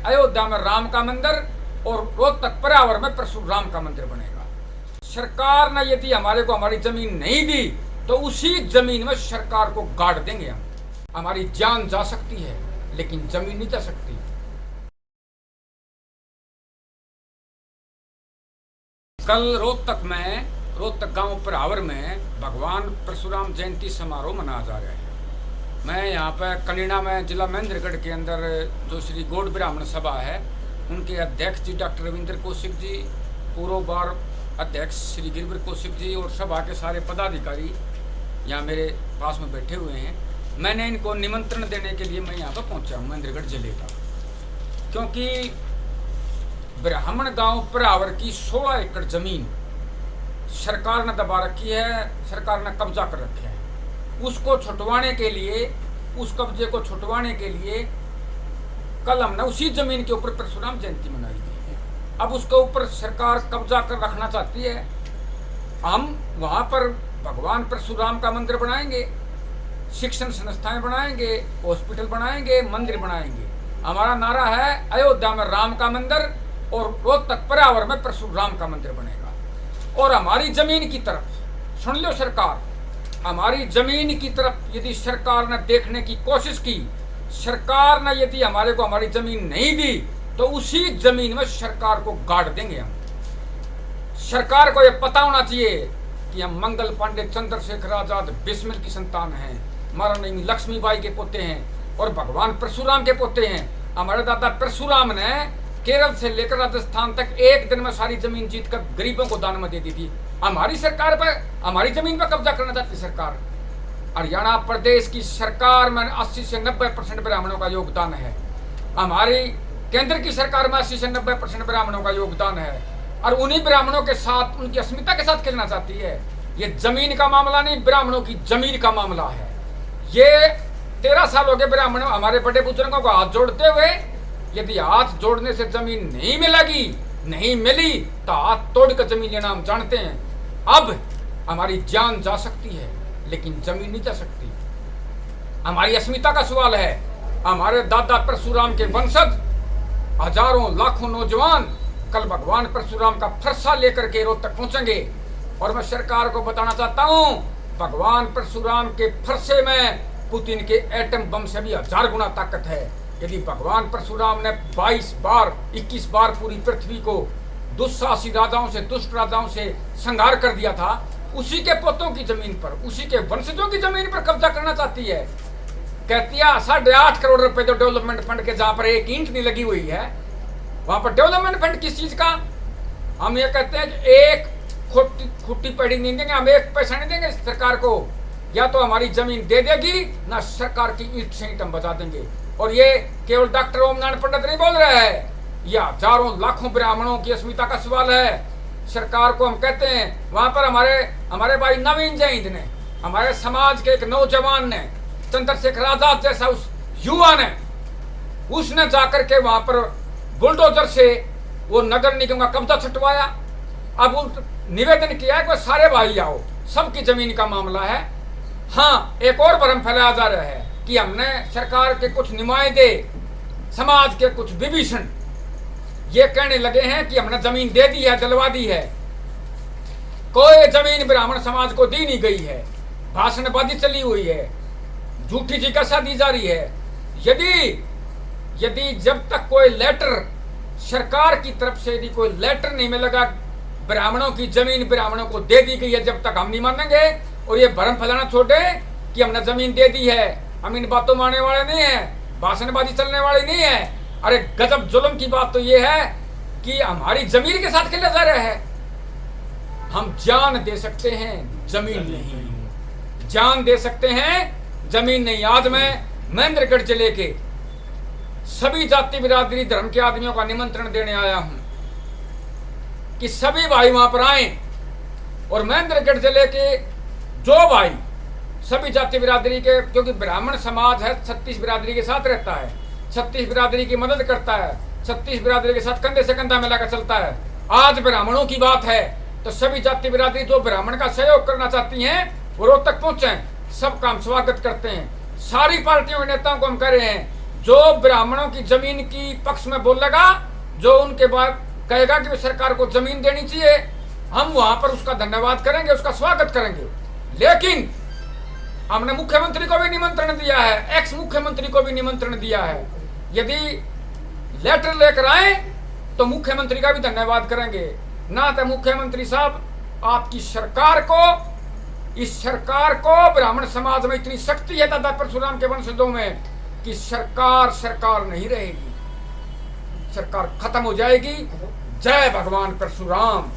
अयोध्या में राम का मंदिर और रोहतक पर्यावरण में परशुराम का मंदिर बनेगा। सरकार ने यदि हमारे को हमारी जमीन नहीं दी तो उसी जमीन में सरकार को गाड़ देंगे हम। हमारी जान जा सकती है लेकिन जमीन नहीं जा सकती। कल रोहतक गांव पर्यावरण में भगवान परशुराम जयंती समारोह मनाया जा रहा है। मैं यहाँ पर कनीना में जिला महेंद्रगढ़ के अंदर जो श्री गौड़ ब्राह्मण सभा है उनके अध्यक्ष जी डॉक्टर रविंद्र कौशिक जी, पूर्व बार अध्यक्ष श्री गिरिवर कौशिक जी और सभा के सारे पदाधिकारी यहाँ मेरे पास में बैठे हुए हैं। मैंने इनको निमंत्रण देने के लिए मैं यहाँ पर पहुँचा हूँ महेंद्रगढ़ जिले का, क्योंकि ब्राह्मण गांव पर्यावरण की 16 एकड़ जमीन सरकार ने दबा रखी है, सरकार ने कब्जा कर रखे है। उसको छुटवाने के लिए, उस कब्जे को छुटवाने के लिए कल हमने उसी जमीन के ऊपर परशुराम जयंती मनाई थी। अब उसके ऊपर सरकार कब्जा कर रखना चाहती है। हम वहाँ पर भगवान परशुराम का मंदिर बनाएंगे, शिक्षण संस्थाएं बनाएंगे, हॉस्पिटल बनाएंगे, मंदिर बनाएंगे। हमारा नारा है अयोध्या में राम का मंदिर और रोहतक पर्यावरण में परशुराम का मंदिर बनेगा। और हमारी जमीन की तरफ सुन लो सरकार, हमारी जमीन की तरफ यदि सरकार ने देखने की कोशिश की, सरकार ने यदि हमारे को हमारी जमीन नहीं दी तो उसी जमीन में सरकार को गाड़ देंगे हम। सरकार को यह पता होना चाहिए कि हम मंगल पांडे, चंद्रशेखर आजाद, बिस्मिल की संतान हैं, महारानी लक्ष्मीबाई के पोते हैं और भगवान परशुराम के पोते हैं। हमारे दादा परशुराम ने केरल से लेकर राजस्थान तक एक दिन में सारी जमीन जीतकर गरीबों को दान में दे दी थी। हमारी सरकार पर, हमारी जमीन पर कब्जा करना चाहती सरकार। हरियाणा प्रदेश की सरकार में 80 से 90% ब्राह्मणों का योगदान है। हमारी केंद्र की सरकार में 80 से 90% ब्राह्मणों का योगदान है और उन्हीं ब्राह्मणों के साथ, उनकी अस्मिता के साथ खेलना चाहती है। ये जमीन का मामला नहीं, ब्राह्मणों की जमीन का मामला है। ये 13 साल हो गए ब्राह्मण हमारे बड़े बुजुर्गों को हाथ जोड़ते हुए। यदि हाथ जोड़ने से जमीन नहीं मिलेगी, नहीं मिली तो हाथ तोड़ कर जमीन लेना हम जानते हैं। अब हमारी जान जा सकती है लेकिन जमीन नहीं जा सकती। हमारी अस्मिता का सवाल है। हमारे दादा परशुराम के वंशज हजारों लाखों नौजवान कल भगवान परशुराम का फरसा लेकर के रोहतक पहुंचेंगे। और मैं सरकार को बताना चाहता हूं, भगवान परशुराम के फरसे में पुतिन के एटम बम से भी 1000 गुना ताकत है। यदि भगवान परशुराम ने 21 बार पूरी पृथ्वी को दुस्साहसी राजाओं से, दुष्ट राजाओं से संहार कर दिया था, उसी के पोतों की जमीन पर, उसी के वंशजों की जमीन पर कब्जा करना चाहती है। कहती है 8.5 करोड़ रुपए तो डेवलपमेंट फंड के, जहां पर एक ईंट नहीं लगी हुई है वहां पर डेवलपमेंट फंड किस चीज का? हम ये कहते हैं कि एक खुट्टी पड़ी नहीं देंगे, हम एक पैसा नहीं देंगे सरकार को। या तो हमारी जमीन दे देगी ना सरकार की ईंट से ईंट हम बचा देंगे। और ये केवल डॉक्टर ओम नारायण पंडित नहीं बोल रहे हैं, यह हजारों लाखों ब्राह्मणों की अस्मिता का सवाल है। सरकार को हम कहते हैं, वहां पर हमारे भाई नवीन जैन ने, हमारे समाज के एक नौजवान ने, चंद्रशेखर आजाद जैसा उस युवा ने, उसने जाकर के वहां पर बुलडोजर से वो नगर निगम का कब्जा छुटवाया। अब निवेदन किया है कि सारे भाई आओ, सबकी जमीन का मामला है। हाँ, एक और भ्रम फैलाया जा रहा है कि हमने सरकार के कुछ नुमाइंदे, समाज के कुछ विभीषण ये कहने लगे हैं कि हमने जमीन दे दी है, दिलवा दी है। कोई जमीन ब्राह्मण समाज को दी नहीं गई है, भाषणबाजी चली हुई है, झूठी जिज्ञासा दी जा रही है। यदि जब तक कोई लेटर सरकार की तरफ से, यदि कोई लेटर नहीं मिलेगा ब्राह्मणों की जमीन ब्राह्मणों को दे दी गई है, जब तक हम नहीं मानेंगे। और ये भ्रम फैलाना छोड़े कि हमने जमीन दे दी है, हम इन बातों मानने वाले नहीं है, भाषणबाजी चलने वाली नहीं है। अरे गजब जुल्म की बात तो ये है कि हमारी जमीन के साथ खेला जा रहा है। हम जान दे सकते हैं, जमीन नहीं। जान दे सकते हैं, जमीन नहीं। आज मैं महेंद्रगढ़ जिले के सभी जाति बिरादरी धर्म के आदमियों का निमंत्रण देने आया हूं कि सभी भाई वहां पर आए। और महेंद्रगढ़ जिले के जो भाई सभी जाति बिरादरी के, क्योंकि ब्राह्मण समाज है 36 बिरादरी के साथ रहता है, 36 बिरादरी की मदद करता है, 36 बिरादरी के साथ कंधे से कंधा मिलाकर चलता है। आज ब्राह्मणों की बात है तो सभी जाति बिरादरी जो ब्राह्मण का सहयोग करना चाहती हैं वो रोहतक पहुंचे, सबका हम स्वागत करते हैं। सारी पार्टियों के नेताओं को हम कह रहे हैं, जो ब्राह्मणों की जमीन की पक्ष में बोलेगा, जो उनके बाद कहेगा कि सरकार को जमीन देनी चाहिए, हम वहां पर उसका धन्यवाद करेंगे, उसका स्वागत करेंगे। लेकिन हमने मुख्यमंत्री को भी निमंत्रण दिया है, एक्स मुख्यमंत्री को भी निमंत्रण दिया है। यदि लेटर लेकर आए तो मुख्यमंत्री का भी धन्यवाद करेंगे। ना तो मुख्यमंत्री साहब, आपकी सरकार को, इस सरकार को ब्राह्मण समाज में इतनी शक्ति है दादा परशुराम के वंशजों में कि सरकार नहीं रहेगी, सरकार खत्म हो जाएगी। जय भगवान परशुराम।